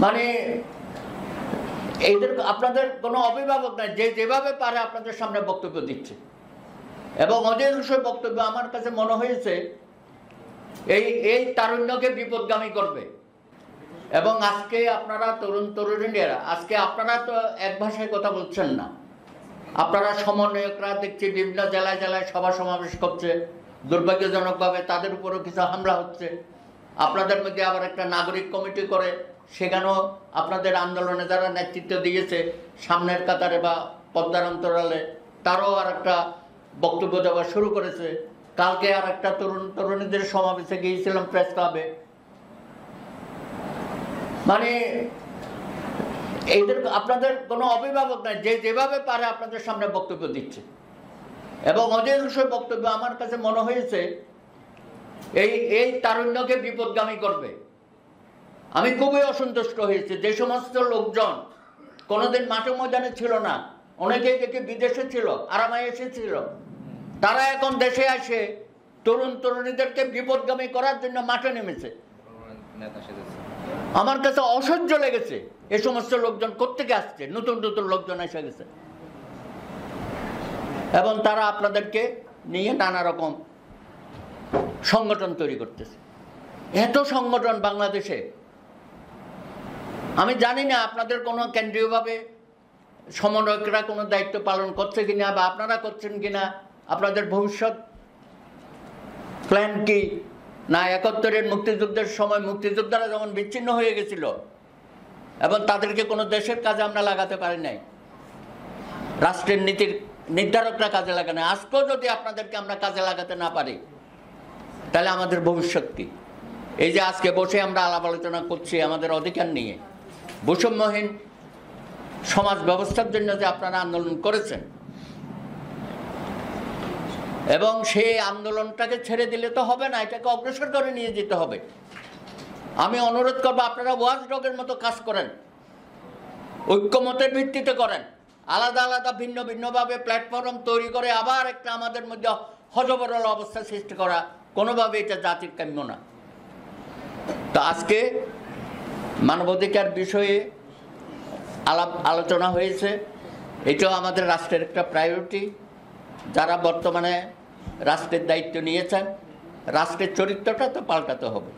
মানে এদের আপনাদের কোনো অভিভাবক নাই যে যেভাবে পারে আপনাদের সামনে বক্তব্য দিচ্ছে, এবং অধিকাংশ বক্তব্য আমার কাছে মনে হয়েছে এই তারুণ্যকে বিপদগামী করবে। এবং আজকে আপনারা তরুণীরা আজকে আপনারা তো এক ভাষায় কথা বলছেন না, আপনারা সমন্বয়করা দেখছি বিভিন্ন জেলায় জেলায় সভা সমাবেশ করছে, দুর্ভাগ্যজনকভাবে তাদের উপরও কিছু হামলা হচ্ছে। আপনাদের মধ্যে আবার একটা নাগরিক কমিটি করে, সেখানেও আপনাদের আন্দোলনে যারা নেতৃত্ব দিয়েছে সামনের কাতারে বা পদ্মার অন্তরালে, তারাও আর একটা বক্তব্য দেওয়া শুরু করেছে। কালকে আর একটা তরুণীদের সমাবেশে গিয়েছিলাম প্রেস ক্লাবে। মানে এদের আপনাদের কোনো অভিভাবক নাই যে যেভাবে পারে আপনাদের সামনে বক্তব্য দিচ্ছে, এবং অধিকাংশ বক্তব্য আমার কাছে মনে হয়েছে এই তারুণ্যকে বিপদগামী করবে। আমি খুবই অসন্তুষ্ট হয়েছি। যে সমস্ত লোকজন কোনোদিন মাঠে ময়দানে ছিল না, অনেকেই দেখে বিদেশে ছিল, আরামায় এসেছিল, তারা এখন দেশে আসে তরুণীদেরকে বিপদগামী করার জন্য মাঠে নেমেছে। আমার কাছে অসহ্য লেগেছে। এ সমস্ত লোকজন কোত্থেকে আসছে? নতুন নতুন লোকজন এসে গেছে, এবং তারা আপনাদেরকে নিয়ে নানা রকম সংগঠন তৈরি করতেছে। এত সংগঠন বাংলাদেশে, আমি জানি না আপনাদের কোনো কেন্দ্রীয়ভাবে সমন্বয়করা কোনো দায়িত্ব পালন করছে কিনা, বা আপনারা করছেন কিনা, আপনাদের ভবিষ্যৎ প্ল্যান কি না। ৭১-এর মুক্তিযুদ্ধের সময় মুক্তিযোদ্ধারা যখন বিচ্ছিন্ন হয়ে গেছিল এবং তাদেরকে কোনো দেশের কাজে আমরা লাগাতে পারি নাই, রাষ্ট্রের নীতির নির্ধারকরা কাজে লাগানো, আজকেও যদি আপনাদেরকে আমরা কাজে লাগাতে না পারি, তাহলে আমাদের ভবিষ্যৎ কি? এই যে আজকে বসে আমরা আলাপ আলোচনা করছি আমাদের অধিকার নিয়ে, বৈষম্যহীন সমাজ ব্যবস্থার জন্য যে আপনারা আন্দোলন করেছেন, এবং সেই আন্দোলনটাকে ছেড়ে দিলে তো হবে না, এটাকে অগ্রসর করে নিয়ে যেতে হবে। আমি অনুরোধ করবো আপনারা ওয়াচডগের মতো কাজ করেন, ঐক্যমতের ভিত্তিতে করেন, আলাদা আলাদা ভিন্ন ভিন্নভাবে প্ল্যাটফর্ম তৈরি করে আবার একটা আমাদের মধ্যে হযবরল অবস্থা সৃষ্টি করা কোনোভাবে এটা জাতির কাম্য না। তো আজকে মানবাধিকার বিষয়ে আলোচনা হয়েছে, এটাও আমাদের রাষ্ট্রের একটা প্রায়োরিটি। যারা বর্তমানে রাষ্ট্রের দায়িত্ব নিয়েছেন, রাষ্ট্রের চরিত্রটা তো পাল্টাতে হবে।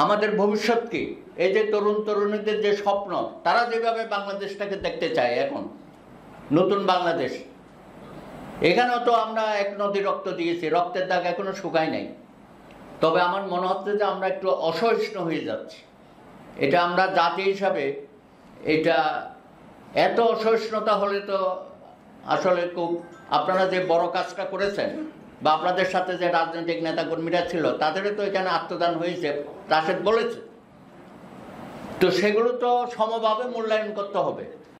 আমাদের ভবিষ্যৎ কি? এই যে তরুণীদের যে স্বপ্ন, তারা যেভাবে বাংলাদেশটাকে দেখতে চায়, এখন নতুন বাংলাদেশ, এখানেও তো আমরা এক নদী রক্ত দিয়েছি, রক্তের দাগ এখনো শুকায় নাই। তবে আমার মনে হচ্ছে যে আমরা একটু অসহিষ্ণু হয়ে যাচ্ছি। এটা আমরা জাতি হিসাবে, এটা এত অসহিষ্ণুতা হলে তো আসলে খুব, আপনারা যে বড় কাজটা করেছেন বা আপনাদের সাথে যে রাজনৈতিক নেতাকর্মীরা ছিল তাদেরও তো এখানে আত্মদান হয়েছে, রাশেদ বলেছে, তো সেগুলো তো সমভাবে মূল্যায়ন করতে হবে।